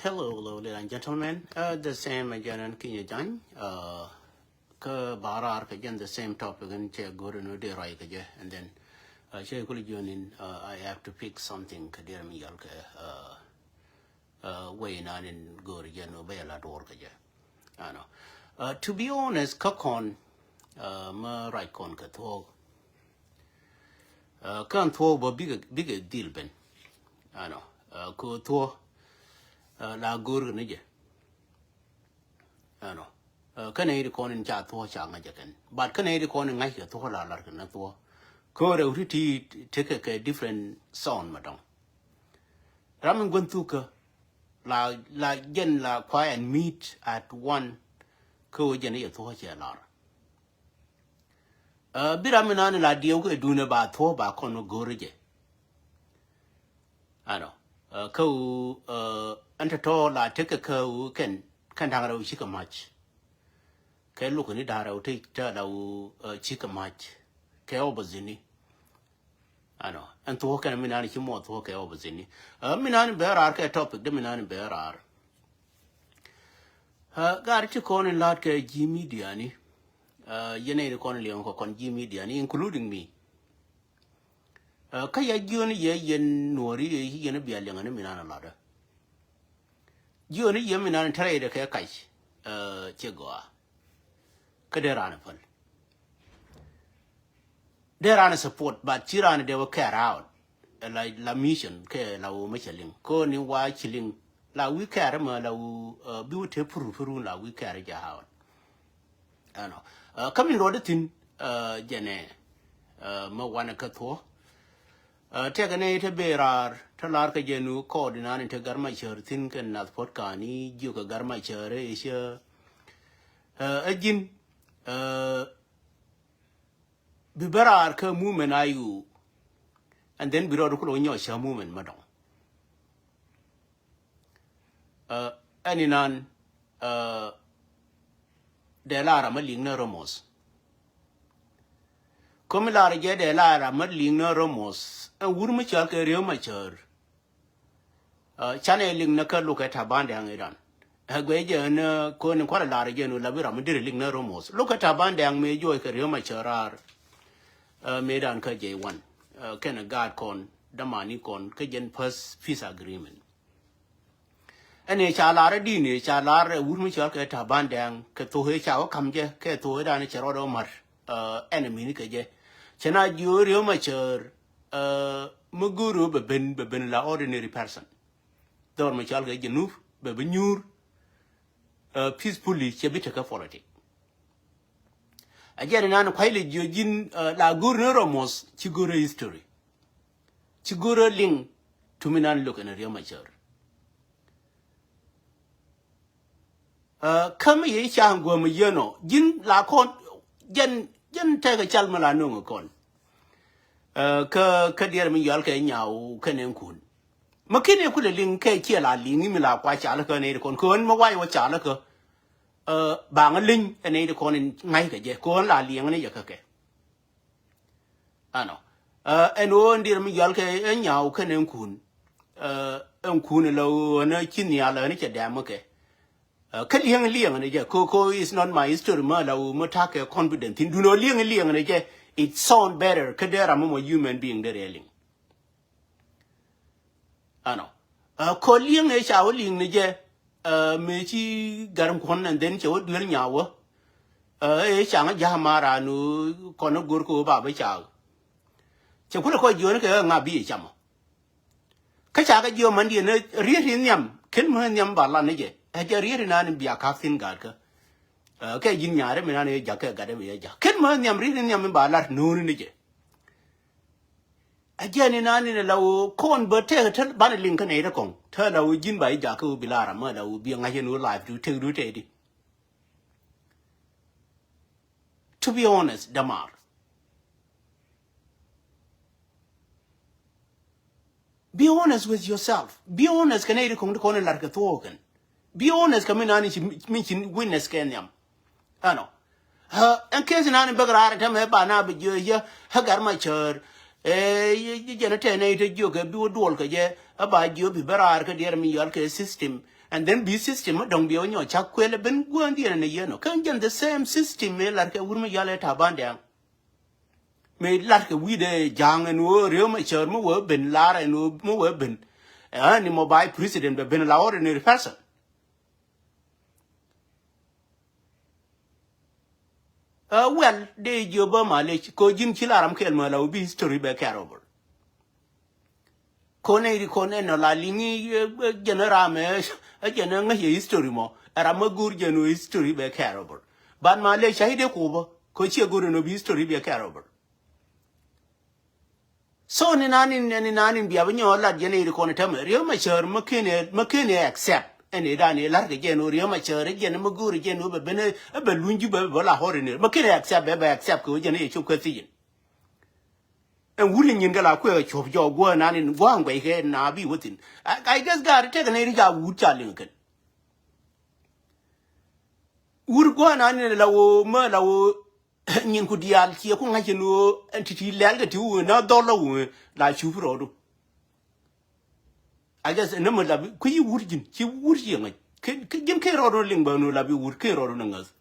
Hello, ladies and gentlemen. The same again, Kenya Jan. Ka barar ka jan the same topic and che go no de rai ka je and then che kuli joinin I have to pick something ka der mi yal ka way nan in go je no be la dor ka je. Ano. To be honest, ka kon ma right kon ka tho. Kan tho bo big deal ben. Ano. Ko tho la gur ne je. Ano. Cái này thì con cha thua chẳng ngay chắc but cái này thì con ngay cái thua là cái nó thua có đâu thì take cái different sound mà đông làm mình quân tu cơ là dân là quiet and meet at one cơ dân này thua chỉ là biết làm mình là điều cái đun bà thua bà con nó gore chứ ano câu anh ta là take cái cái thằng đâu chỉ có match cái lúc này đã rồi thì ta đâu chỉ có match cái opposite ano anh tôi cái mình nói chỉ một tôi cái opposite mình nói về cái topic đó mình nói về cái chỉ con là cái media này cái này con liền có con media này including me cái gì này cái Nuer cái này bây giờ liền mình nói là đó này mình nói thay được cái chế goa cái đề ra phân đề ra support but chỉ ra they will care out la mission cái là mấy cái linh có những vài cái linh là we care mà là biểu thế phuru là we care cái out ano kami rồi tin cái này mà quan cái thua thế cái này thế bây giờ thế là cái gì nu có đi nào thế gar mai chờ tin cái nát phốt cả ní dù cái gar mai chờ đấy chứ ajin bibarar ka movement ayu and then biro ko lo nyo sha movement madong aninan de lara maling na romos comme lara je de lara maling na romos an wur ma chal ka rew ma char chane ling na ka lo ka taban de ngiran gwe je na ko ni kwala lara je no labira ma dire ling na romos lo ka taban de ang me joy ka rew ma charar medan ka J1 kana guard kon damani kon ka jen peace agreement ane chalara di ne chalara wurmi chal ka ta bandang ka to he chaw kam je ka to da ne charo do mar enemy ni ka je chana jori ma char muguru be ben la ordinary person dor ma chal ka jenuf be nyur peacefully chebita ka politics ajari nanu kwaile jojin la gurno romos chiguro history chiguro link tuminan look in a real mature kama ye chango mo yeno jin la kon jen tega chalmala no kon ka dier mi yal ka nyaaw kenen kun makine kule link ke chiela lingi mi la kwa chala ka ne kon mo wai wa chala ka bang linh anh ấy được con ngay cái gì con là liền này giờ cái ano anh ôn đi mình giờ cái nhau cái em kun lâu nó chín nhà là nó chỉ đẹp mà cái liền này giờ cô is not my history mà lâu mà thắc cái confident thì du nó liền này giờ it sound better cái đó là một human being đấy liền ano cô liền này sao liền này giờ me chi garam kon and then che wod ler nyawo changa jamara nu kono gor ko ba ba cha che kula ko jo ne ka nga bi cham ka cha ga jo man di ne ri nyam ken mo nyam ba la ne je ja ri na ne bia ka fin ga ka ka yin nya re me na ne ja ka ga de me ja ken mo nyam ri nyam ba la no ne je ajani nani ne lawo kon berte ta ban link ne da kon ta lawo jin bai ja ko bilara ma lawo bi nga henu live do te di to be honest damar be honest with yourself be honest kana ida kon ko ne lar ka token be honest kaminani min chin witness kenyam ano en kesi nani bagara ta me ba na bi je ha gar ma chur je na te ne te jo ke bi dol ke je aba jo bi barar ke der mi yal ke system and then be system don't be on your chakwele ben go and the can get the same system me like a woman yale tabandang me like we the young and real mature mo ben lara and mo ben any mobile president ben la ordinary person. Well, they job mileage, ko jin chilaram kelma la ubi history be carable. Kone no la lini generame a general history mo, era magur genu history be carable. But mileage hide kuba, coach a good no history be carable. So ni nanin be avenue la generate conatam, real mature McKinney accept. And it done like again, or your mature again, a magur again, over bene, a balloon you bella horror. McKinney accept go generate your question. And wouldn't you get a queer of your one and in one way here and I'll be within. I just got to take an area wood Lincoln. Would go on in a low murder. Ninkudial, Kiakunga, entity lagged to another dollar like you for. I guess a number of queen wood, she would young. Kim care or limbo no love you would care or nungers.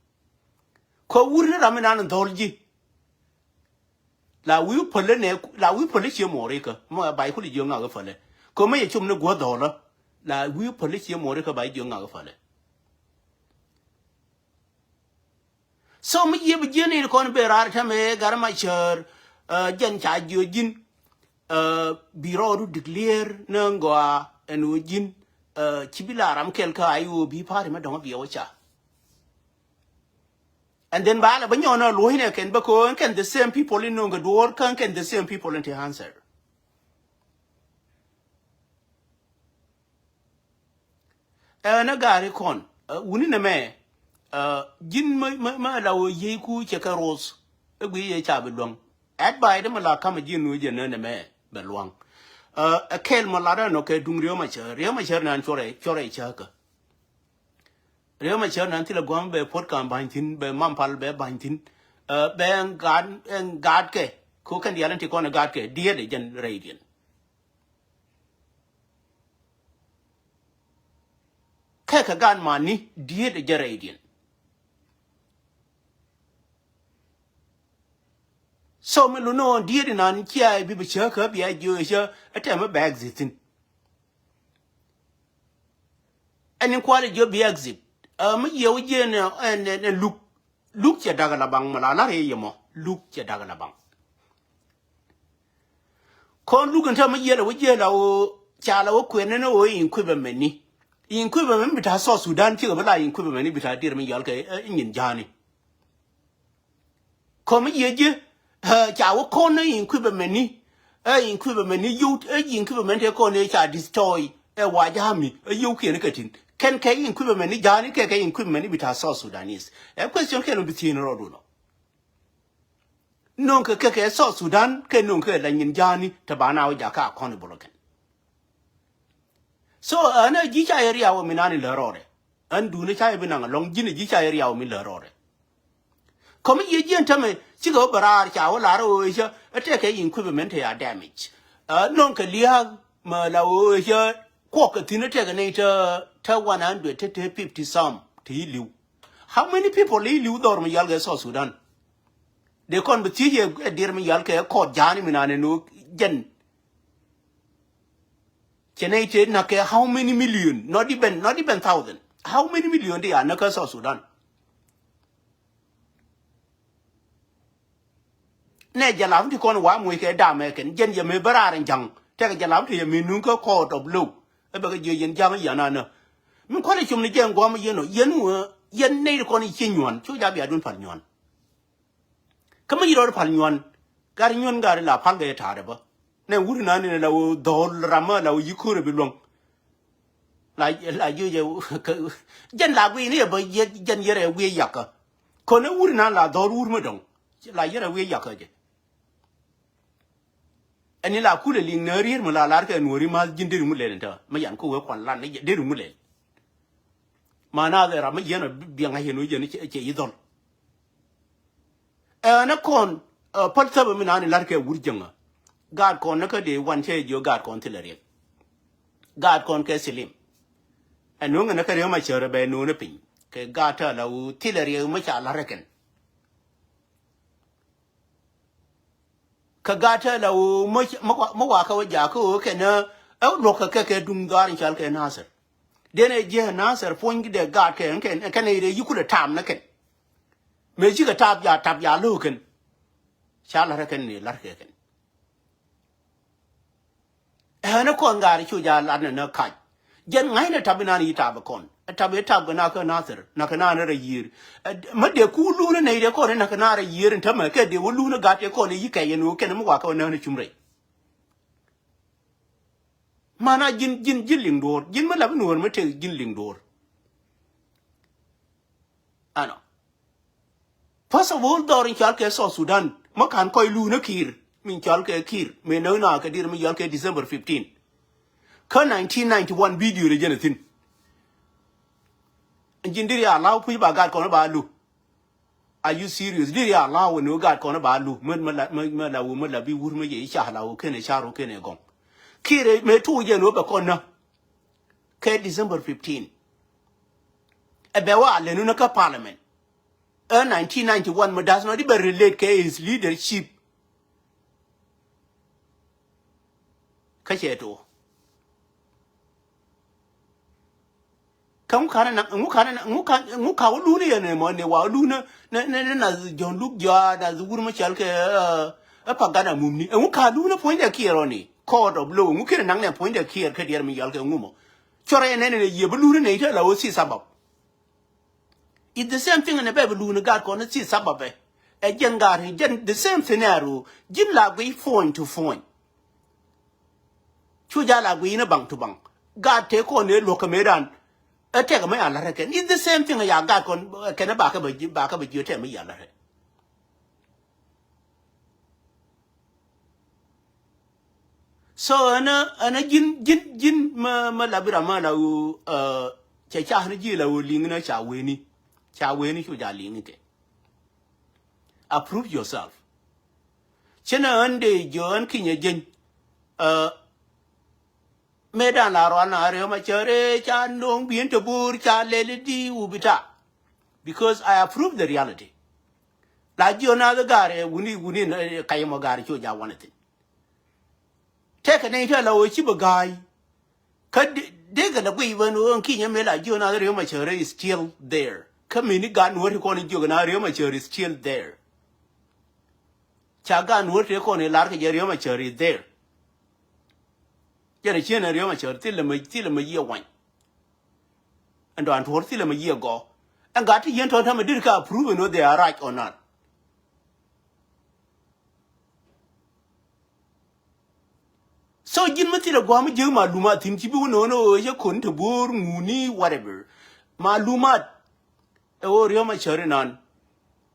Co would ramanan and dolgy. La we police your morica, more by holy young agafale. Come a chum no go dollar. La we police your morica by young agafale. So me ye beginning to con bear artame, garamachar, jen charge you gin, biro declare nangwa. And Ujin, Chibila Ramkelka, I will be part of my dog of Yocha. And then Bala Banyona, Lohina can Bako, and can the same people in Nunga door, can the same people in the answer. And a gari con, winning a man, Jin my law yeku checkeros, a wee chabelong. At by them a la come a gin with your name, Belwang. A kel malada no ke dung Rio macher nan chore chaka. Rio macher nan tila guam be pot kan bantin be mampal be bantin be en guard ke ko kan dialan ti kona guard ke dia de gen radian. Ke gan mani dia de gen radian. So me no dia de nan kia bi be chaka bi a jo a time bags it. And in quality you be exit. You and look your dagalabang malala yemo, look your dagalabang. Con look and tell me yellow with yellow, chala, queen and away in Quivermany. In Quiverman, but I saw Sudan kill a lie in Quivermany, but I did me yalke in Johnny. Come ye, Jawa corner in Quivermany, in Quivermany, you, in Quivermany corner, destroy a white army, a yoke in a cutting. Can Kay in Quivermany, Johnny, Kay in Quivermany, but I saw Sudanese. A question can be seen or no. Nunca Kake saw Sudan, can nunca in Johnny, Tabana, Jaka, Conibolocan. So, Anna Gicha area of Minani Lerore, and do not have been along Gina Gicha area of Millerore. Come ye gentlemen, Chigo Barar, Chow, Laro, attack in Quivermany damage. Nunca Lia, Malao, Quokka Tinataganator, 150 some, Tilu. How many people leave you, Dorm Yalga, South Sudan? They can't be here, dear me Yalka, called Johnny Minano, Jen. Generated Naka, how many million? Not even 1,000. How many million they are, Naka, South Sudan? Ne Jalam to con one week a Damekan, Jen Yamibara and Jang, take a Jalam to Yaminunka court of blue, a Bagajan Jam Yanana. Min kwale chum ni jeng gwam yen ne ko ni chinywan chu ja bia dun pal nyon kama yiro pal nyon gar nyon gar la pal ga ta ba ne wuri na ne la dol rama la yikure bi long la ju je jen la wi ne ba jen yere wi yakka ko ne wuri na la dol wur ma dong la yere wi yakka je ani la kule ling ne rir mu la ke nori ma jindir mu le ta ma yan ko we kwan lan ne de mu le mana there am yeno bianga henu yeno che idol na kon palta be minani larke wurjanga gad kon naka de wan che jo gad kon tilare gad kon ke silim and no na kare ma chere be no na pin ke gata la u tileri ma cha la reken ka gata la u ma wa ka ja ko ke na e loke ke dum dar chal ke nasir dene je nasir point de gat ke ne re yikule tam na ken me ji ka tab ya lu ken cha la reken ni la reken e na kon gar chu ja la na ka jen ngai na tabina ni tab kon tabe tab na ka nasir na ka na re yir ma de ku lu na ne de ko na ka na re yir ta ma ke de lu na gat ko ne yike ye no ken mo wa ka na chumre mana jin ling dor jin ma la nuor ma te jin ling dor ano first of all dor in chalke so Sudan ma kan koy lu na kir min chalke kir me no na ka dir mi yalke December 15 ka 1991 video re jenatin jin dir ya law pu ba gad ko na ba lu are you serious dir ya law no gad ko na ba lu ma la bi wur ma ye sha law ken sha ro ken gon kire me tu je no be ko na ke December 15 e be wa le no ka parliament 1991 ma does not even relate ke his leadership ka che to kam kana ngu ka lu ne ne mo ne wa lu na John Luke ja da zugur ma chal ke pa gana mumni ngu ka lu na point de kiro ni court of law ngu kire nang ne point de kiro ke der mi yal ke ngu mo chore ne ye bu lu ne ta la o si sabab it's the same thing in the baby lu na God ko na si sabab e jen gar jen the same scenario jin la gui phone to phone chu ja la gui na bang to bang God te ko ne lo ka medan e te ka me ala reken it's the same thing ya God ko ke na ba ka ba ju te me ya la re so ana jin ma la bira ma la u cha na ji la u ling na cha we ni chu ja ling ke approve yourself chena ande jon kinye jen medan la ro na re ma chere cha ndong bien to bur cha le di ubita because I approve the reality la jona the gare wuni kai mo gare chu ja wanati take a nature la o chi bagai ka de ga na gwi wonu kinye me la jona re ma chere is still there kamini ga no ko ni jona re ma chere is still there chaga nuor te ko ne lar ke jerio ma cheri there jere chene rio ma cheri tile ma ye wan and an tor tile ma ye go and got yen to ma dir ka approve no they are right or not so jin ma tile go ma je ma luma tin ti bu no ye kon te bor nguni whatever ma luma e o rio ma cheri nan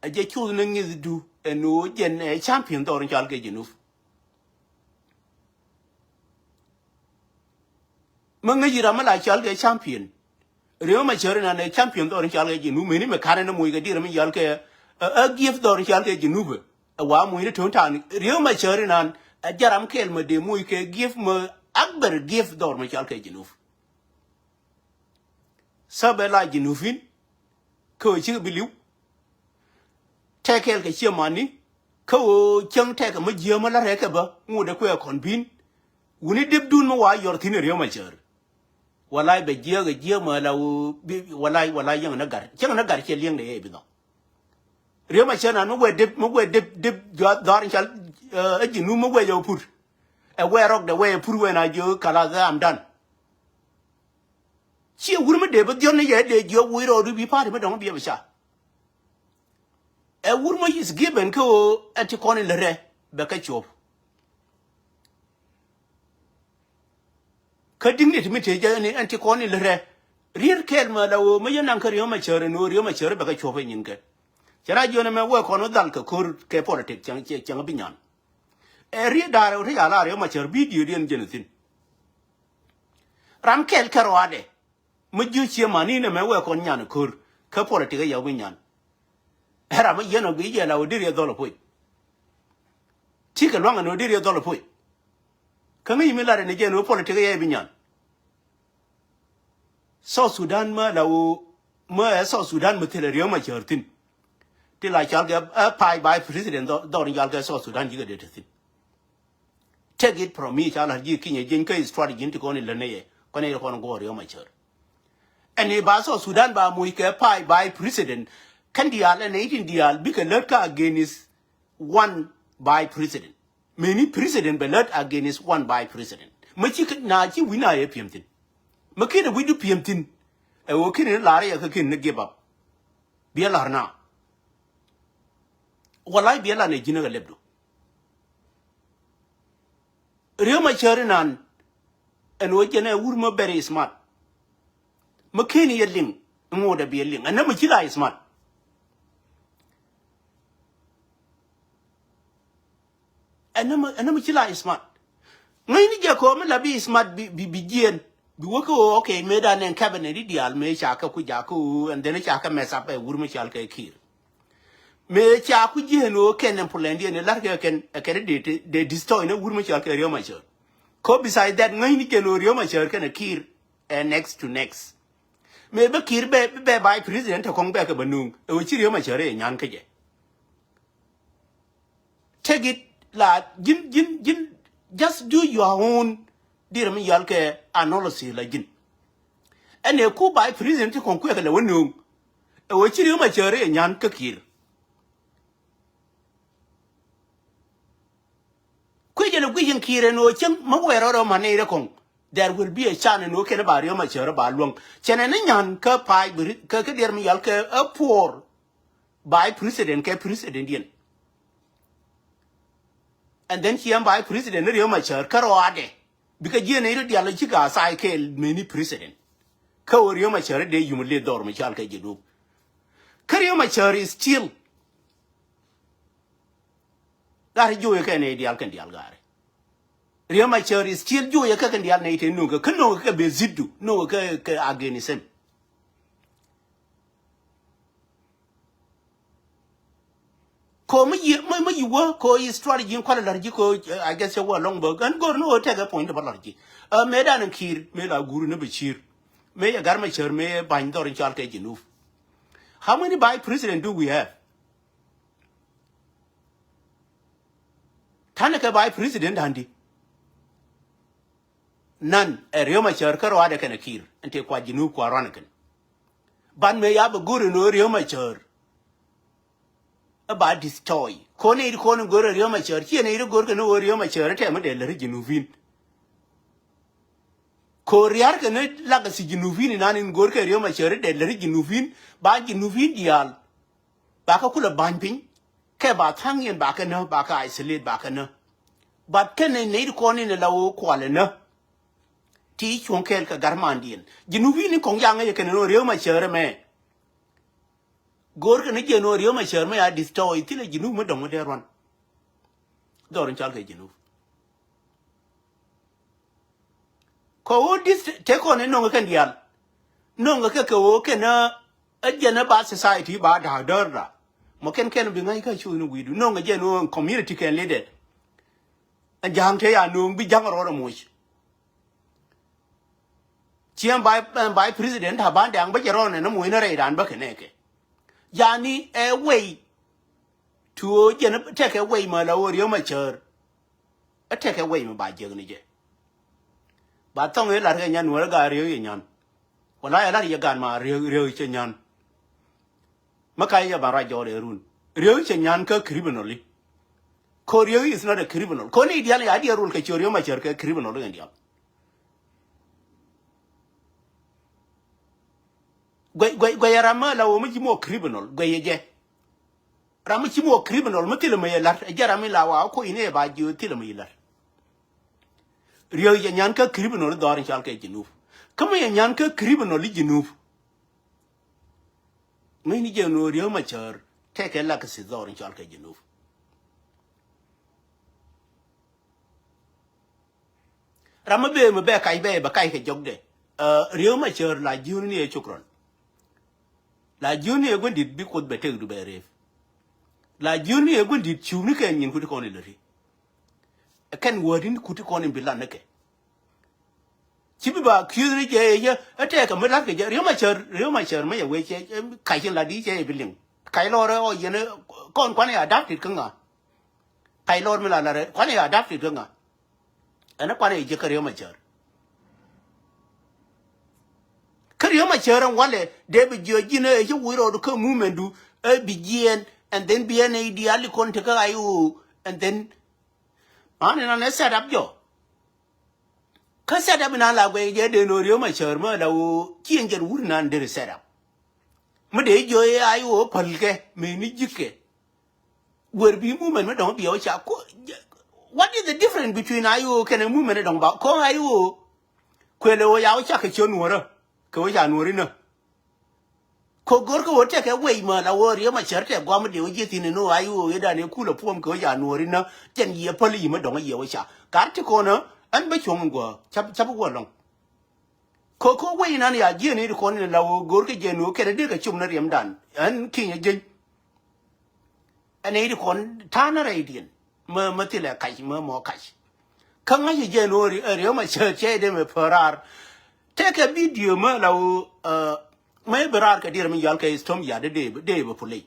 a je chu na ngi du no jen champion to rin chal ke jinu manga jira mala chal ke champion reo ma chere na champion to rin chal ke jinu me ni me kare na mu ga dir mi yal ke a gift to rin chal ke jinu be wa mu ni to tan reo ma chere na jaram kel ma de mu ke gift ma akbar gift to rin chal ke jinu sabela jinu fin ko chi biliu take ke che mani ko chang take ma je ma la re ke ba ngu de ko kon bin wuni dib dun ma wa yor tin re ma cher walai be je ma la walai yang na gar chang na gar che lieng de e bi no re ma cher na no we dib dar chal e ji nu ma we yo pur e we rock the way pur we na jo kala za am done chi wuri ma de ba dio ne ye de jo wi ro du bi pa de ma dong bi ba sha a woman is given ko antikoni lere beka chop ka dignity mi te jani antikoni lere rir kelma lawo ma yanan kariyo ma chere no riyo ma chere beka chop nyin ke chara jona me wo kono dal ka kur ke politic chang binyan e ri dare ri ala riyo ma chere video dien jenetin ram kel karwade mu ju chi mani ne me wo kon nyan kur ka politic ya binyan era ma yeno bi je la odiri dolo poi tika longa no odiri dolo poi kanga yimi la ne je no politika ye binyan South Sudan ma la o ma South Sudan ma tele riyo ma chartin ti la chal ga pai by president do ri ga South Sudan ji ga de tin take it from me chala ji kinye jin kai strategy ti ko ni le ne ye ko ne ko go riyo ma char and ba South Sudan ba mu ke pai by president kan dial and 18 dial bi ka let ka against one by president many president be let against one by president ma chi na chi wina ye piemtin ma kine wi du piemtin e wo kine la re ka kine give up bi la na wallahi bi la ne jina ga lebdo riyo ma chari nan en wo jene wur ma very smart ma kine ye ling mo da bi ling an ma chi la smart anama chila smart ngai ni je ko me labi smart bi jien bi woko okay me da nen cabinet ideal me cha ka ku ja ku and then cha ka mess up e wurma chal ka kir me cha ku jeno ken employee ne lar ka ken de destroy ne wurma chal ka riyo ma chal ko beside that ngai ni ke no riyo ma chal ken kir next to next me be kir be by president ko ngbe ka banung e wo chi riyo ma chal e nyan ka je take it la jin just do your own dear me yalke analysis la jin ene ku by president ko ku ka le wonu e wo chiri ma chere nyan ka kir ku je le ku yin kire no chen ma wero ro manere kon there will be a chance no ke ba rio ma chere ba long chene ne nyan ka pai ka dear me yalke a poor by president ke president yen and then he am by president Rio Machar Karoade because you need dialogical cycle many president. Ka Rio Machar de humiliate door Michal Kajidu. Rio Machar is still that you can ideal can dialgare. Rio Machar is still you can dial nate no ka be zidu no ka against him. Ko you work ko is strategy in quality ko I guess you were long bug and go no take a point about largy. Medan and kir me la guru no bichir me a garmacher me binder in chalke jinuf. How many by president do we have? Tanaka by president handy. None a riomacher karwada can a kir and take what you know quaranakan. But may have a guru no riomacher. About this toy. Kone kone go to Rioma Church, he and go to no Rioma Church, and the Reginuvin. Koreark and it like a Siginuvin and in Gorka Rioma Church, the Reginuvin, Baginuvin dial. Bakakula bumping, Keba tangy and Bakana, Baka isolate Bakana. But can a native corn in a low qualina? Teach one kelka Garmandian. Ginuvin Kongyanga, you can know Rioma Church, man. Gorka ne jeno riyo ma sharma ya destroy tile jinu mo dongo der wan dorin chalke jinu ko this take on no kan dial no ka ko kana ajana ba society ba da darra mo ken bi ngai ka chu no widu no jeno community can lead an jang te ya no bi jang ro mo chiam by president ha ban dang ba jero ne no mo ina re dan ba keneke Yani a way to take away my lower your mature. A take away my by journey. But Tom Largan were a guy reunion. When I let you gun my real yan. Makaya Barajor run. Real yanka criminally. Korea is not a criminal. Connie the idea rule catch your mature criminal in the Guayarama la much more criminal, Guaye. Ramuchi more criminal, Mutilamela, Jaramila, Wako in a by you Tilamila. Rio Yanka criminal, Dorin Chalke Genuf. Come here, Yanka criminal, Genuf. Many Genu Rio mature, take a lacacy Dorin Chalke Genuf. Ramabe, Mabek, I bear, Bakai jogde. Rio mature like Junior Chukron. La junior when did be called better to be La junior when did Chunika and could call it. A can word in could call him Bilanake. chibiba kuuer je attack me la ke riek machar me we che kai chen la di che biling kai lo re o yene kon kwan ya adapted kanga kai lo me la re kwan ya adapted kanga ana kwan je ka riek machar Kariyo macharan wale David Georgina e wiro ko movement du begin and then be an ideal kon take ayu and then an set up jo ka set up na la gwe je de no riyo machar ma la wo kiengen wur nan de set up ma de jo e ayu palke me ni jike wer bi movement ma don bi o cha ko what is the difference between ayu can a movement don ba ko ayu kwele wo ya o cha ke chonwora ko ya nuri na ko gor ko wote ke we ma la wori ma cherte gwa mu de oje tin no ayu ye da ne kula pom ko ya nuri na ten ye pali ma dong ye wo cha ka ti ko na an ba chong go chap go long ko we na ya je ne ko ne la wo gor ke je no ke de ka chum na riem dan an kin ye je an ne ko ta na radian ma ti la kai ma mo kai kan ga je no ri ma che de me parar take a video ma la my berar ka dir mi yal ka istom ya de be pulei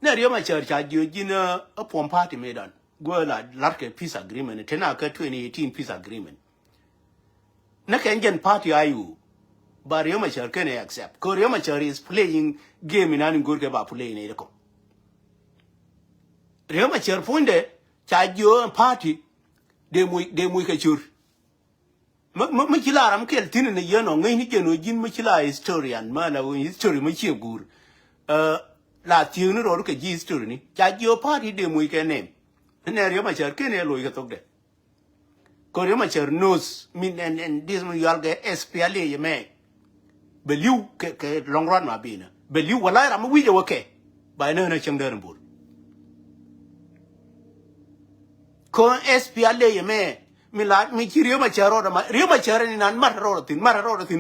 na riyo ma char cha jo gina a pom party medan go la larke peace agreement tena ka 2018 peace agreement na ka engen party ayu ba riyo ma char can accept ko riyo ma char is playing game in an gurke ba pulei ne ko riyo ma char funde cha jo party de muy ka chur ma kila ram kel tin ne yeno ngai ni geno jin ma kila historian ma la history ma che gur la tiu ni ro ke ji history ni cha jo party de mu ke ne ne ri ma char ke ne lo ke tok de ko ri ma char knows min and this mu yal ge SPLA ye me beliu ke long run ma bina beliu wala ram wi je ke ba ne na chang de bur ko SPLA ye me Milat mi kirio ma charo da ma rio ma charo ni nan mar ro tin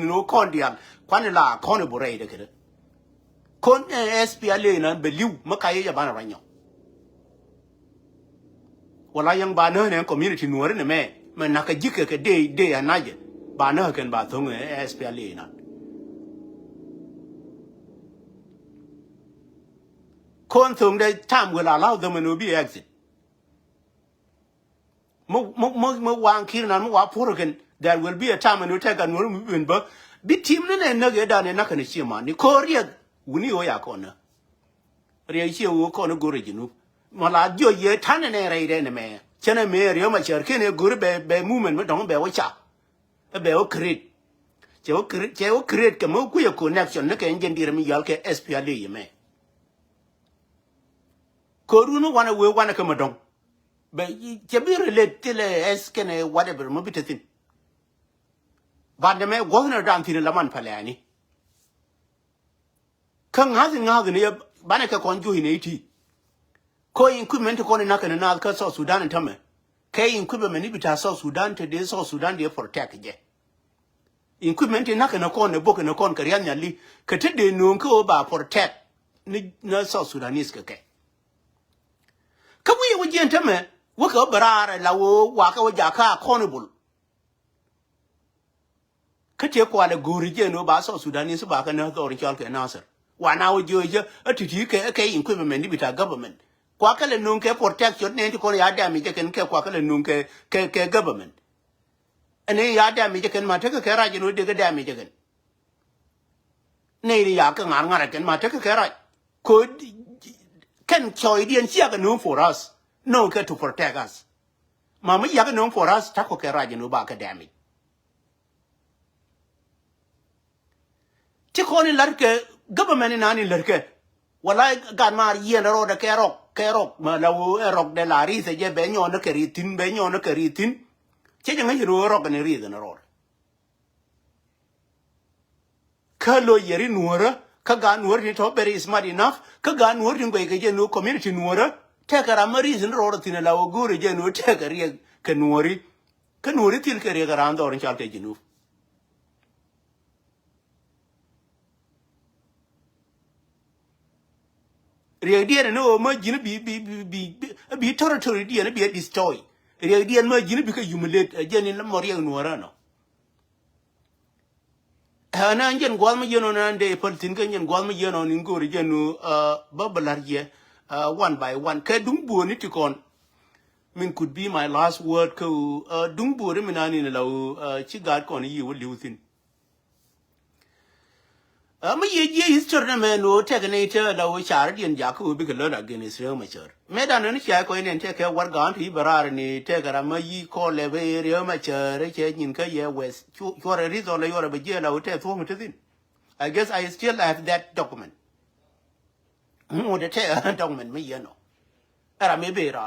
no kondial kwane la kone borei de kede kon SPLA nan beliu ma kai ya bana ranyo wala yang bana ne community nuore ne me na ka jike ke de anaje bana ken ba thong SPLA nan kon thong de tam wala allow them to be exit mo wang kiir nan mo wa porogen there will be a time when you take an win ba bi team ne na ge da ne na kan chi ma ni ko riek wuni o ya ko na riek chi o ko no gore jinu ma la jo ye tan ne re de ne me chene me riek ma cher ke ne gore be movement me dong be o cha be o create che o create ke mo ku ye connection ne ke ngen dire mi yal ke SPLA ye me ko ru no wana we wana ke ma dong but you be related to the whatever mobitatin. But the man wasn't down to the Laman Palani. Kang has in Hagan, Banaka conju in 80. Coin equipment to call in Nakan and Alka South Sudan and Tame. Kay equipment Ibita South Sudan to this South Sudan there for attack again. Equipment in Nakan a corn, a book and a corn Karian Li, Katide Nunko ba for attack. No South Sudanese cake. Come we with gentlemen. Waka barara la wo waka wa jaka accountable kace kwa le gori je no ba so Sudanese ba ka na to ri ke nasir wa na wo joje atiti ke equipment ni bita government kwa ka le nun ke protection ne ko ya da mi je ken ke kwa ka le nun ke government ene ya da mi je ken ma te ke ra je no de ga da mi je ken ne ri ya ka ngar ken ma te ke ra ko ken choi dien sia ga no for us no get to protect us. Mama yaga no for us, tako ke raja no ba academic. Tikoni larke, government in ani larke. Wala gan mar yen roda kerok, ma la wo erok de la ri se je benyo no keritin. Che janga hiru rock ne ri de no roda. Kalo yeri nuora, ka gan nuor ni to very smart enough, ka gan nuor ni ke je no community nuora. Take a reason or in a low guru genu take a real canori till carry around or in Chalke Genu. Readia no mergin be territory and be a destroy. Readia mergin because humiliate a genuine Moria Nuarano. hana njen gwal ma yeno nan de politin kan njen gwal ma yeno nin gori jenu babalar ye one by one ke dung bu ni tikon min could be my last word ko dung bu re minani na law chi gad kon yi wo liutin ma ye history na me no tegnate law char dien jaku bi ke lola gen Israel ma char me dan ni cha ko ne te ke war gan ti barar ni te gara ma yi ko le be re ma char che nyin ka ye west chore ri zo le yore be je law te so mutin I guess I still have that document mo de te document me ye no era me be ra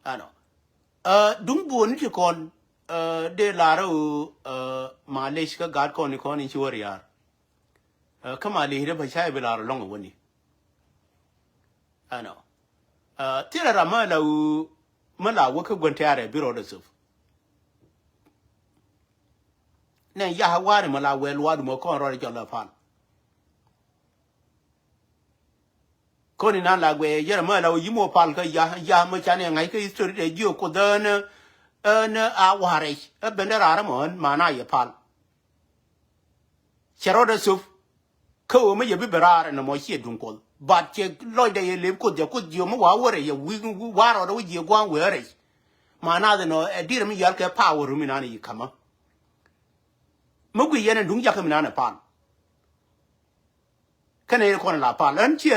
ano dung bu ni tikon de laro Malaysia ka gad ko ni ko ni chور yar kama le hire ba chai belar long woni ano tira rama la mala wo ka gonta yare biro da suf ne ya hawari mala wel wadu mo ko ro ri la fan ko ni nan la gwe yere mala yimo pal ka ya mo chane ngai ka history de jo ko dana na aware bendera ramon mana ye pal chero da suf ko me ye bibera na mo hie dun ko but che loy de ye le ko je mo wa wore ye wi waro da wi je gwan were mana de no e dir mi yal ke power mi na ni kama mo gwi ye na dun ya ka mi na na pan kane ko na la pan an che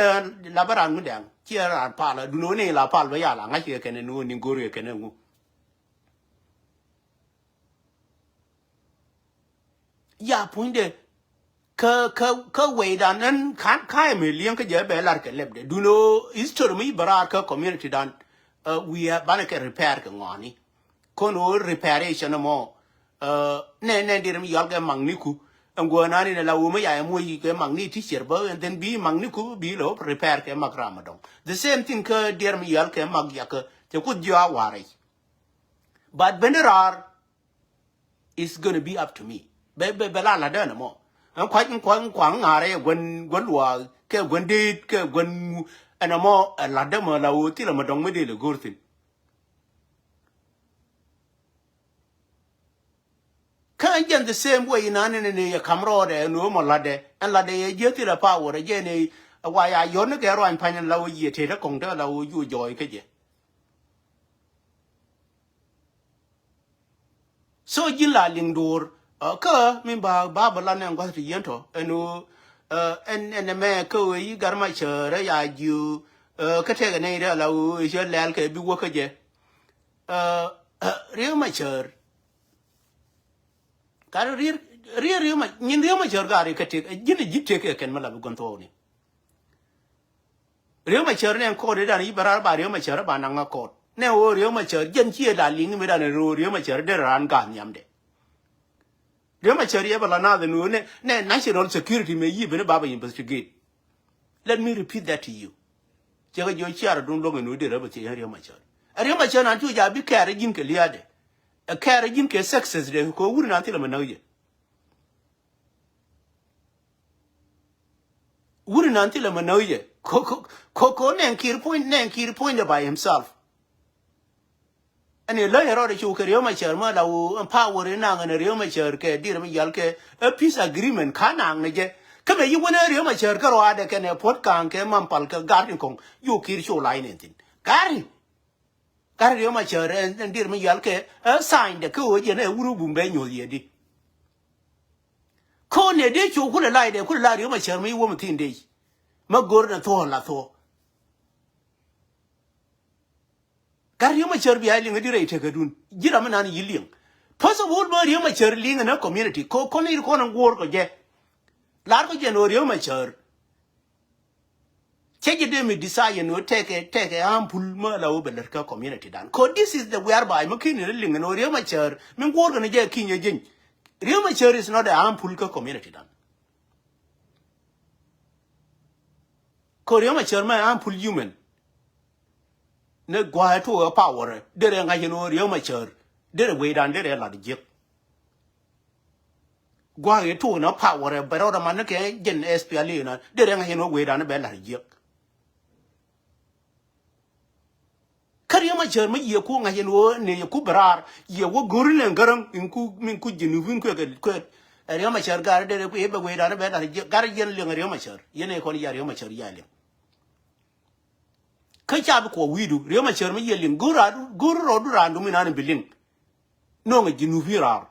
la baran mu dang che ra pa la du no ne la pa ba ya la nga che ke ne no ni gori ke ne ngu ya punde ka way dan nan kan kai me lian ka je be lar ke lebde du no history mi barar ka community dan we have ban ke repair ka ngani kono reparation mo ne dir mi yal ga magniku ngo na ni la wo me ya mo yi ke magni ti cherba and then bi magniku bi lo repair ke magrama dong the same thing ka dir mi yal ke mag ya ka te ku jwa ware but benerar is going to be up to me be la la da na mo an kwang ngare gwen lwa ke gwen dit ke gwen ana mo la da mo la uti la madong me de le gortin kan jen the same way na ne ya kamro de no mo la de an la de ye jeti la power je ne wa ya yo ne ke ro an pan la wo ye te da kong da la wo yu joy ke je so jin la ling dur ka min ba bala ne ngwa ti yento enu en me ko yi garma chere ya ju ka te ne da la u je lel ke bi wo ka je re ma chere ka re ma nyin re ma chere ga re ka te jin ji te ke ken mala bu gon to ni re ma chere ne ko de da ni barar ba re ma chere ba na nga ko ne o re ma chere jen chi da ling me da ne ro re ma chere de ran ga nyam de Rema Chari bala na the no ne national security me yi bene baba investigate. Let me repeat that to you. Jaga jo chiara dun longa no de reba che Rema Chari. Rema Chari na tu ja bi kare jin ke liade. A kare jin ke success de ko wuri na tila manauje. Wuri na tila manauje. Ko ne kir point by himself. And a lawyer or chu Rema Chari ma la power na ngane Rema Chari ke dir mi yal ke a peace agreement kanang ne je kame you wana Rema Chari ka ro ade ke ne pot kan ke mampal ka garin kong you kir chu lai ne tin gari Rema Chari and dir mi yal ke sign de ko je ne uru bumbe nyo ye di ko ne de chu ku le lai de ku la Rema Chari mi wo mtin de ma gor na to la to Gari ma cher bi ailing di rate ka dun jira mana ni yiling first of all ma ma cher ling na community ko ni ko na wor ko je lar ko je no ma cher cheje de mi desire no take ampul ma la o beler ka community dan ko this is the whereby ma kin ling no ma cher min wor ko na je kin ye jin ma cher is not a ampul ka community dan ko ma cher ma ampul human ne gwa to a power de re nga no rio ma cher de we dan de la de jip gwa to na power be ro da man ke gen SPL na de re nga no we dan be la jip ka rio ma cher ma ye ku nga yen wo ne ye ku brar ye wo gorile ngaram in ku min ku jinu vin ku ko riek ma cher gar de ku ye be we da be da gar yen le riek ma cher yene ko ya riek ma cher ya le ka cha ko widu riek ma cher ma ye lim guru du randu min an bilin no nga jinu virar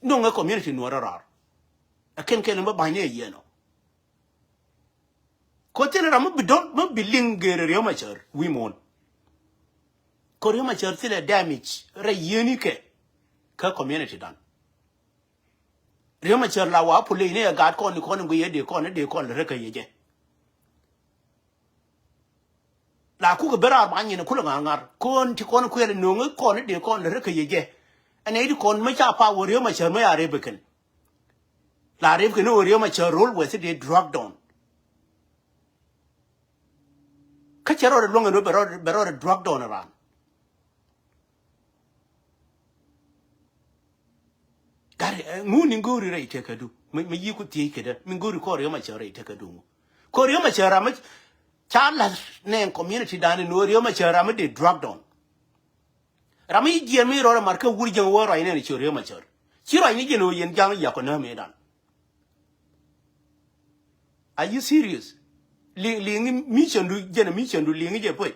no nga community no rar aken ken ba banye ye no ko tene ram bidon ma bilin gere riek ma cher wi mon ko riek ma cher tile damage re yeni ke ka community dan riek ma cher la wa pule ne ga ko ni ko ni ye de ko ne de ko le ka ye je la ku ga bera ba ni ne ku la ngar ko ti ko ku le no ngi ko ne de ko le ka ye je ane di ko ma cha pa wo riek ma cher ma ya re beken la re ke no riek ma cher role with the drug down ka chero lo ngi bero drug down ran gari nguni nguri rai te kadu mi yi ku ti keda mi nguri ko riek ma cher rai te kadu ko riek ma cher ma chala ne community dan no riek ma cher ma de drug down rami je mi ro mar ka wuri jeng wo rai ne ni riek ma cher chi rai ni je no yen jang ya ko na me dan are you serious li mission du je na mission du li ngi je poi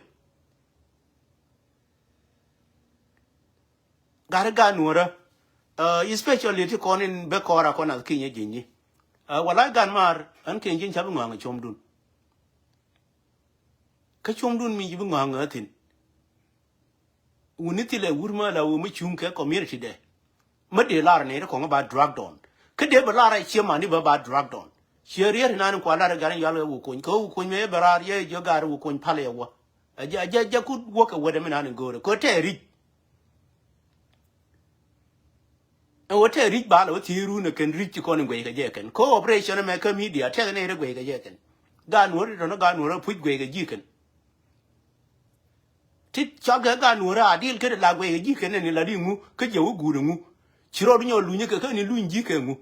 gara ga nuora especially ti konin be kora kona kinye jinyi wala gan mar an ken jin chabu nganga chomdun ka chomdun mi jibu nganga tin uniti le wurma la wo mi chunke community de ma de lar ne ko ba drug down ka de ba lar chi ma ni ba drug down sherier nan ko lar garan yalo wo ko me barar ye jo gar wo ko pale wo ja ku wo ka wada mi nan gore ko te ri o te rich ba lo ti ru ne ken rich ko ne gwe ga je ken ko operation me ka media te ne re gwe ga je ken ga no ri no ga no ra pu gwe ga ji ken ti cha ga no ra adil ke la gwe ga ji ken ne la di mu ke je wo gu ru mu chiro du nyo lu nye ke ni lu nji ke mu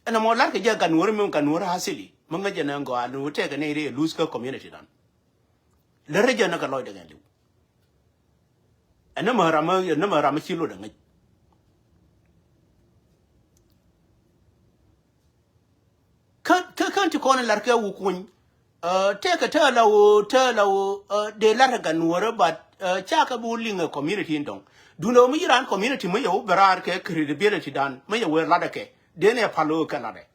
ana mo la ke je ga no me ga no ra hasili mo nga je na ngo anu te ga ne re lose ka community dan le re je na ka lo de ga lu ana ma rama chilo da ngai kan ti kona larke wu kun te ka ta lawo de lar ga nuora ba cha ka bu linga community ndong duno mi ran community mo yo barar ke credibility dan mo yo la da ke de ne palo ka la de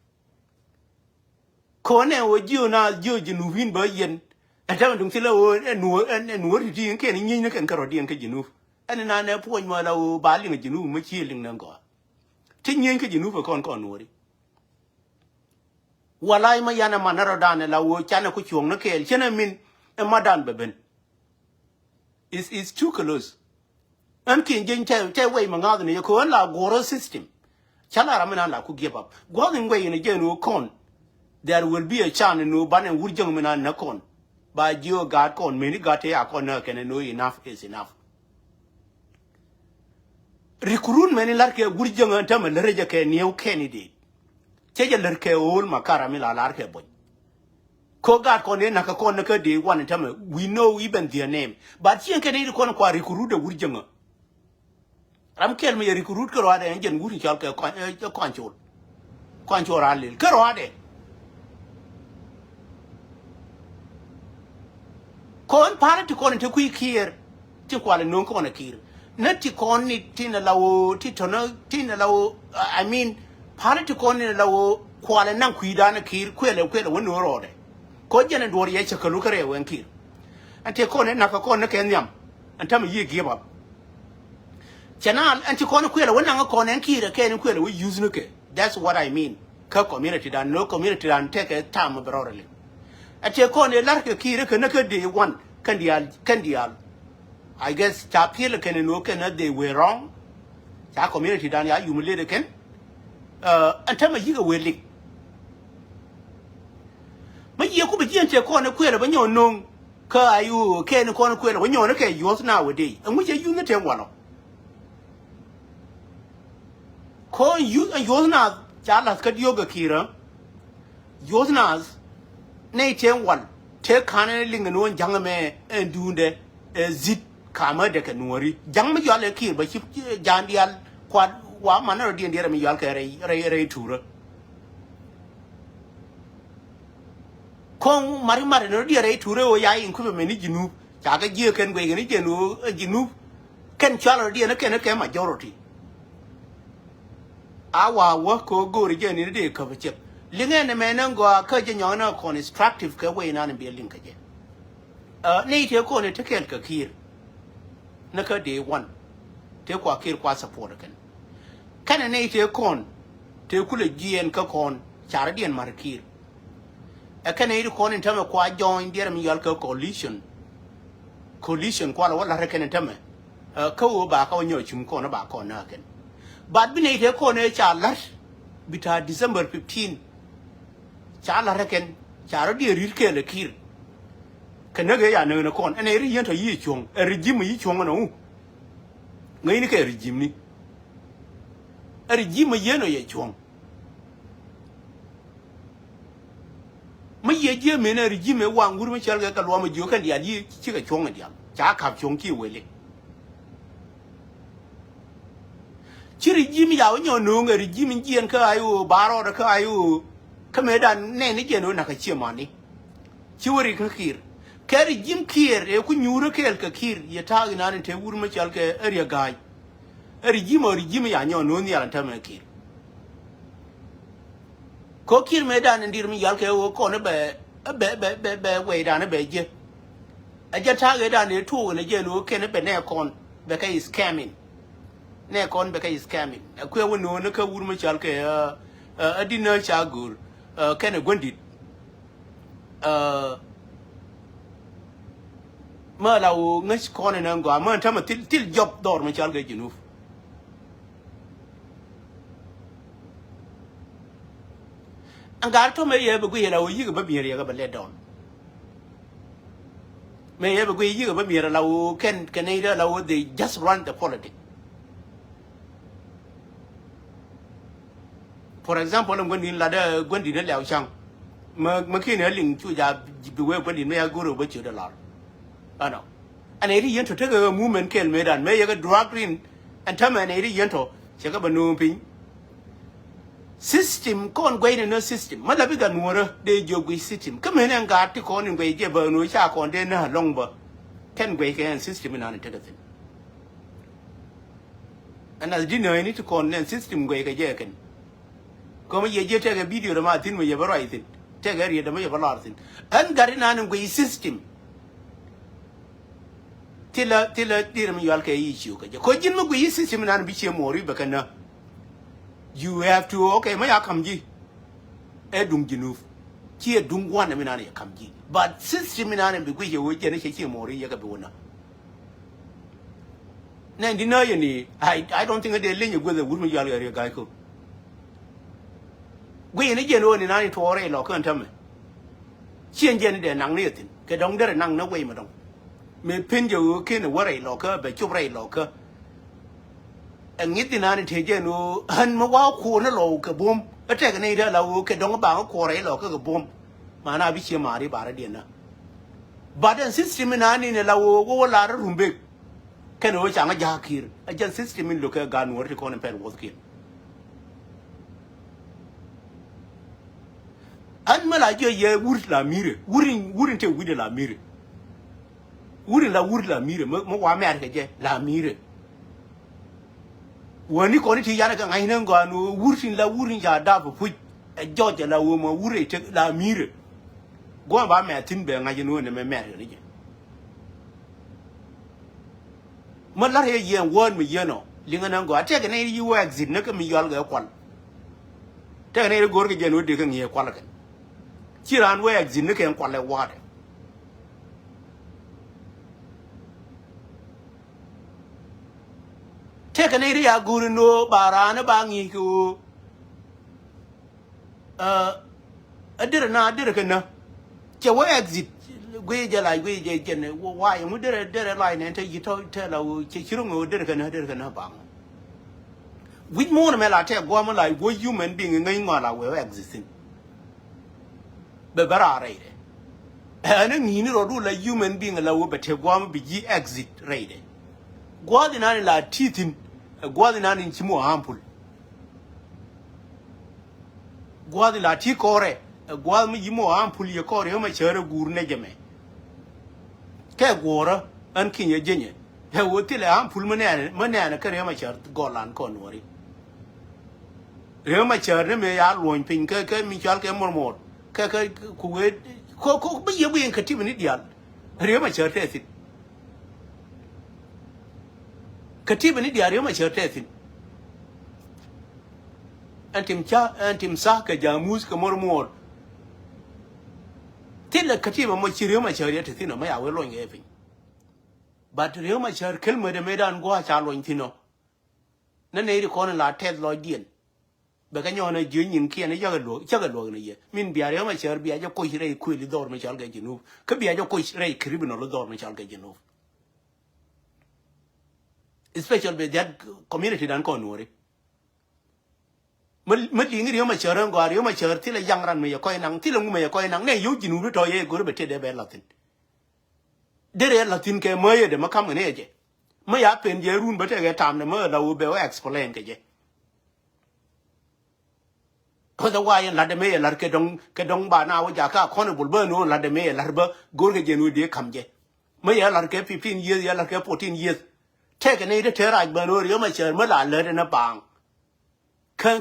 ko ne wo jiu na jiu jinu vin ba yen ata ndung ti lawo nuor ti ke ni nyi ne kan karo di ke jinu anh na ne po ma la o ba ling jinu ma chi ling nan go ti nyen ke jinu fa kon no ri walai ma yana manaro dan la o chana ku chuong na ke chena min e madan beben is too close an kin jin te wei ma ngad ne ko la goro system chala ramana la ku give up go ngin wei ne je no kon there will be a chance no ban en wurjong mina na kon ba jio god kon me ni gate ya kon na ken no enough is enough recruit meni larke gurjanga tama lereja ke new candidate cheja lerke ol makara mi la larke boy ko gat ko ne naka ko naka de one tama we know even their name but chen ke de ko kwa recruit de gurjanga ram kel me recruit ko ade ngen guri chal ke kwanchol alil ko ade kon parati ko ne te ku kiir ti kwale non ko na kiir nati koni tina lawo titono tina lawo I mean parati koni lawo kwale nan kuidana kir kwele wono rode ko jene dori ye chakalu kare wen kir ante koni naka koni kenyam antama yi give up chana anti koni kwele wona koni kir ke ni kwele we use no ke that's what I mean ka community dan no community dan take a time brotherly ante koni larke kir ke naka day one kandial I guess chapel can no can they were wrong. Cha community dan ya humiliate ken. Antama yiga weli. Ma ye ku be jente ko na kwela ba nyon non ka ayu ken ko na kwela ba nyon ke yos na wede. And we you ne tem wano. Ko you yos na cha la ka yoga kira. Yos na ne tem wan. te kana linga no jangame en dunde zit kama de kanori jangme yale kir ba chip jandial kwad wa manaro dien dere mi yal ke re tura kong mari no dere tura o ya in kuma meni jinu jaga je ken gwe ni jinu ken chala dien ken majority awa wo ko gori je ni de ka chep linga ne menan go ka je nyona constructive ka we na ne bi linka je ne te ko ne te ken ka kir na ka day one te kwa kir kwa support kan kana ne te kon te kula gien ka kon chara dien mar kir kana iri kon in tama kwa join der mi yal ka coalition kwa la wala rekene tama ka wo ba ka nyo chum ko na ba ko na kan bad bi ne te kon ne cha lar bita December 15 cha la reken chara di rir ke le kir kana ga ya ne kon ene ri yen to yi chong regime yi chong no ngai ni ke regime ni regime ye no ye chong ma ye je me na regime wa nguru ma chal ga ka lo ma jo kan dia yi chi ga chong dia cha ka chong ki we le chi regime ya nyo no ngai regime jien ka ayu baro da ka ayu ka me dan ne ni je no na ka chi ma ni chi wori ka kir kari jim kiir e ku nyuro kel ka kir ye tagi nan te wur ma chal ke area gai regime ya nyo no ni ala tama kir ko kir me dan ndir mi yal ke wo ko ne be we dan be je a je tagi dan ne tu ne je no ke ne be ne kon be ka is scamming ne kon be ka is scamming ku wo no ne ka wur ma chal ke a dinner chagur ke ne gondit ma law ngas ko ne ngo ma tama til job dor ma chal ga junuf angar to me ye bu ye law yi ga ba bier ye ga ba le don me ye bu yi ga ba bier law ken ne law they just run the politics. For example ngondin la da gondi ne law chang ma kin ling chu ja bi we gondi me ya guru ba chu da la ano an eri yento take a movement kel medan me yaga drug green and tama an eri yento chega banu pin system kon gwe no system mala biga nuora de jogwi system come en ga ti kon ngwe je banu cha kon de na longba ken gwe ken system na an take thing and as dinner I need to kon nen system gwe ga je ken ko me je take a video ma tin me ye baro itin take area de me ye baro tin an gari na ngwe system tila mi yal ke issue ka ko jin mu yi system nan bi che mori ba kana you have to okay ma ya kamji e dum jinuf ki e dum wana mi nan ya kamji but system nan bi ku ye wo je ne che mori ya ka bi wona nan di na ye ni I don't think they link with the wood mi yal ya ga ko gwe ne je no ni nan to ore lo kan tamme chien je ne de nang ne tin ke dong de nang na we ma dong me pin jo ke ne wore lo ka be chup re lo ka en ngiti na ni teje no han ma wa ko na lo ka bom ate ka ne da lo ke dong ba ko re lo ka bom mana bi che mari bara de na badan system na ni ne lawo wo la rumbe ke no cha nga jakir a jan system lo ka ga no ri ko ne per wo ki an mala je ye wur la mire wurin te wide la mire wuri la mire mo wa me arke je la mire woni ko ni ti yana ka ngai nan go anu wurin ja da pu e joje la wo mo wuri te la mire go ba me tin be ngai no ne me ni je mo la ye yen won mi yeno linga nan go ate ga ne yi wa exit ne ka mi yol ga kwal te ne go ga je no de ka ngi kwal ka chiran wa exit ne ka kwal le wa de take an area guru no barana bangi ku a did kana che wa exit gwe je la gwe je jen wa mu dere line ente yito tell che chirungo dere kana bang with more me la te go mo like wo human being ngai ngala we existing be bara re ana ni ro du la human being la wo bete gwam bi gi exit rate gwadi nani la titin gwadi nani chimo ampul gwadi la ti kore gwadi mi yimo ampul ye kore ma chere gur ne jeme ke gora an kinye jenye he wotile ampul mane kare ma chere golan kon wori re ma chere me ya loin pin ke mi chal ke mormor ke ku we ko bi ye bi en katib ni dial re ma chere te katib ni dial re ma chere te antim sa ka jamus ka mormor tilla katiba mo chiriyo ma chariya tino ma ya we lo ngefi but riyo ma char kelma de medan go cha lo tino na ne ri kono la ted lo dien be ka nyona ju nyin kien ya ga lo ne ye min biya riyo ma char biya ja ko hire ku li dor ma chal ga jinu ka biya ja ko hire kribino lo dor ma chal ga jinu especially be that community dan ko nori mất đi người mà chờ rằng gọi người mà chờ thì là giang ran mày coi năng thì là người mày coi năng này yếu chỉ nuôi thôi gọi bete để bé Latin để Latin cái mới để mà cắm cái này chứ mới áp bên dưới run bete cái tam này mới là u explain cái chứ otherwise là để mấy là cái đông bà nào giờ cả con bul bơ nó là để mấy là bơ gọi cái nuôi để cắm chứ mấy là cái 15 years là cái 14 years thế cái này để thế ra bơ nó người mà chờ mới là lớn nó bằng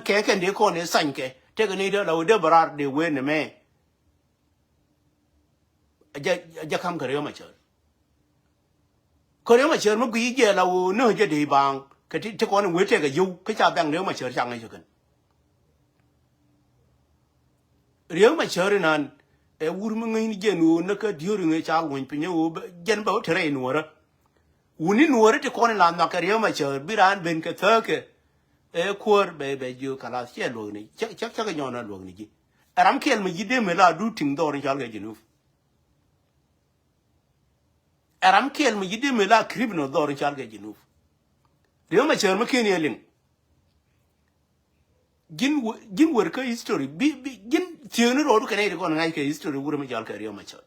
cái đi con này xanh cái cái này đó là để barar để quên này mẹ giờ không cái mà chờ nó quý giờ là nó giờ đi bằng cái con này quên cái du cái cha bằng nếu mà chờ chẳng ai cho cần nếu mà chờ thì nan ur mà ngay giờ nó cái điều người cha quên bây giờ dân bảo thế này nuor uni nuor thì con này làm nó cái nếu mà chờ biết ăn bên cái thơ cái kuuer be ju kala che lo ni chắc cái nhỏ na lo ni ji aram kel mi de me la du ting dor jal ga jinu aram kel mi de me la kribno dor jal ga jinu de ma cher ma ken yelin gin wor ka history bi gin tiene ro ka ne ko ngai ka history wur ma jal ka riyo ma cher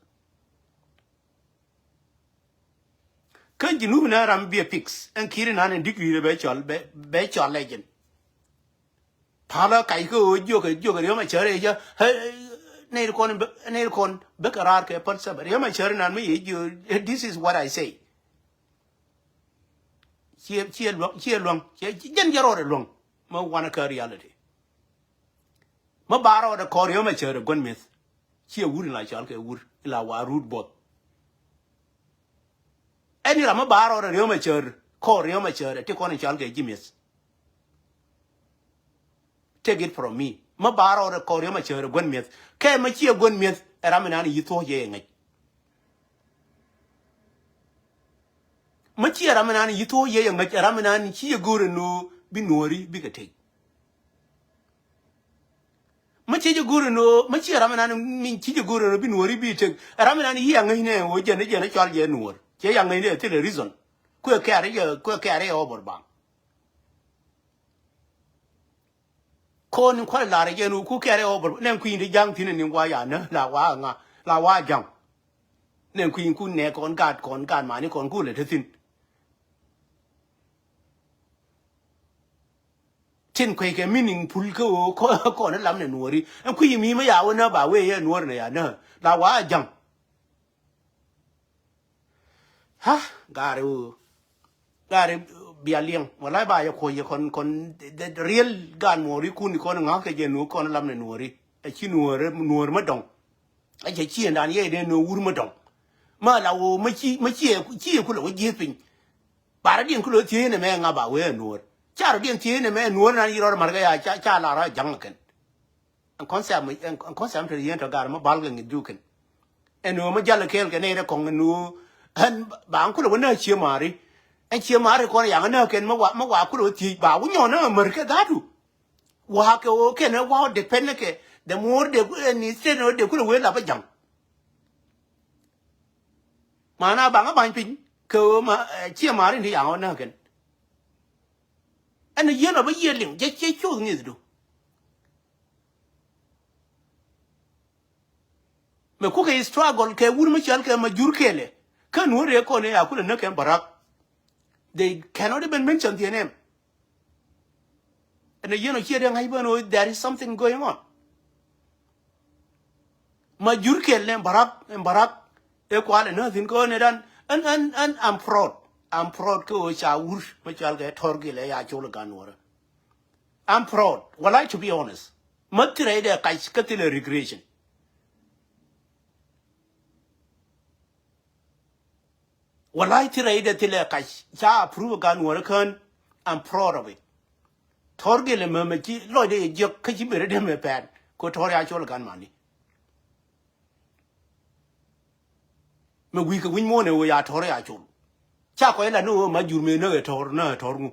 kan jinu na ram bi fix en kiir na ne degree be chal legend phala kai ko jo riyo ma chere ja ne kon be karar ke par sa riyo ma chere nan mi jo this is what I say chia long jen jaro de long ma wana ka reality ma baro da ko riyo ma chere gon myth chia wur la chal ke wur la wa root bot any la ma baro da riyo ma chere ko riyo ma chere ti kon chal ke jimis take it from me ma baro da ko ma chere gon myth ke ma chia gon myth era mena ni yito ye ngai ma chia era mena ni yito ye ngai era mena ni chia gore no bi nori bi ga te ma chia gore no ma chia era mena ni min chia gore no bi nori bi te era mena ni ya ngai ne wo je ne chal je nor che ya ngai ne te the reason ko ka re over bang con khoa là cái nu cú kẹo over nên queen đi giang thì nên qua nhà nữa là qua giang nên queen cú nè con gạt màนี่con cúเลยthứ trên quay cái meaning full cái con nó làm này nuôi đi em queen mi mới giàu nữa bảo vệ nuôi này nữa là qua giang ha gari bialiang walai ba ya ko ye kon real gan mori kun kon nga ke je nu kon lam ne nori e chi nuor ma dong a je chi ndan ye de no wur ma dong ma la wo ma chi ku lo je pin ba din ku lo tie ne me nga ba we nuor cha din tie ne me nuor na yiro mar ga ya cha la ra jang ken an concept to yen to gar ma bal ga ngi du ken en no ma jalla kel ke ne de kon nu han ba ku lo na chi mari anh chia mà con yang nó cái mà quá cứ rồi thì bảo nhau nó mở cái đó đủ quá cái nó quá depend cái the more de ni se no de cứ rồi là phải chẳng mà na bằng cái bàn pin cái mà chia mà thì yang nó cái anh nó yên là bây giờ liền chế chú như thế đủ me ku ke struggle ke wur mi chal ke ma jur kele kan wore ko ne ya ku ne ken barak they cannot even mention their name and you know here there is something going on ma jur kele barak e ko ale nothing ko ne dan and I'm proud ko cha wur mi chal ke torgile ya chul gan wore I'm proud well I to be honest matire de kai skatile regression well I tire de tile kai cha approve gan wore kan I'm proud of it torgile me ki lo de jok ka ji bere de me pan ko tor ya chol gan mani me wi ka win mo ne wo ya tor ya chol cha ko la no ma jur me ne tor ngu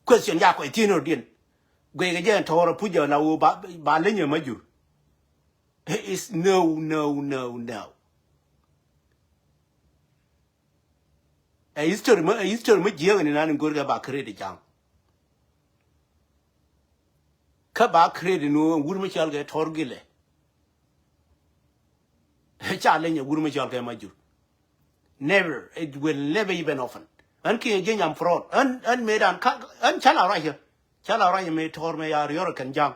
question ya ko tino din gwe ga je tor pu jo la wo ba le nye ma jur is no a history me je ne nan gor ga ba credit jang ka ba credit no wur mi chal ga torgile cha le nye wur mi chal ga ma jur never it will never even often an ki je nyam fraud an medan ka an chala ra ye me tor me ya yor kan jang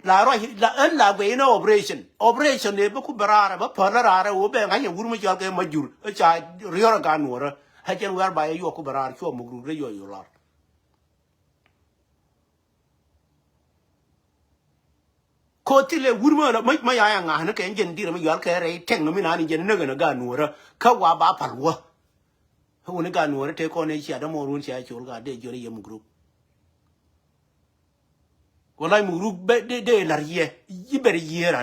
la ra la an la be no operation ne ba ku barara ba parara wo be nga ye wur mi chal ga ma jur cha yor ga nuora ha chen war ba ye yo ku barara cho mu ru re yo lar ko tile wurma na ma ya nga na ke ngen dire ma yal ke re teng no mi na ni ngen na ga nuora ka wa ba parwa hu ne ga nuora te ko ne chi da mo run chi a chul ga de jore ye mu group wala mu group be de lar ye yi ber year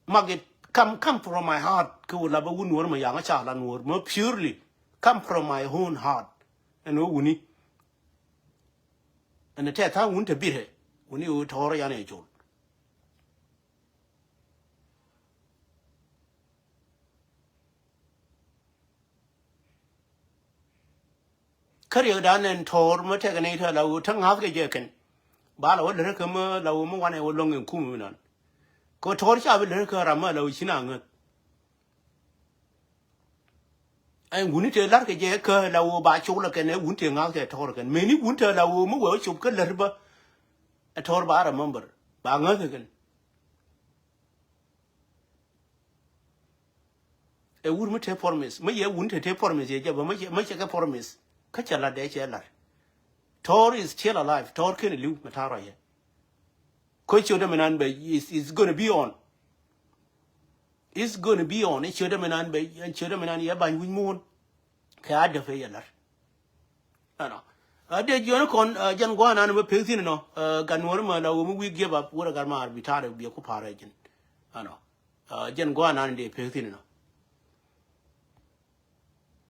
magit come from my heart ko la ba wun nuora ma ya nga cha la nuora ma purely come from my own heart and wuni and te ta wun te bire wuni o tor ya ne chul kariya dan en tor ma te ne ta la u thang ha ke je ken ba la le ke ma la u mo wa ne wo long en ku mu nan ko tor cha be le ke ra ma la u china ng en wuni te lar ke je ke la u ba chu la ke ne wun te nga ke tor ken me ni wun te la u mo wo chu ke le ba a tor ba ra member ba nga ke ken e wur mu te promise me ye wun te promise ye ba ma che ke promise ka cha la de che la tor is still alive tor ken lu ma ta ra ye ko chu de manan be is going to be on it's going to be on chu de manan be chu de manan ye ban win mon ka de fe ye la ana de jo kon jan gwa na no pe tin no gan wor ma la mu wi give up wor gar ma bi ta re bi ku pare jin ana jan gwa na de pe tin no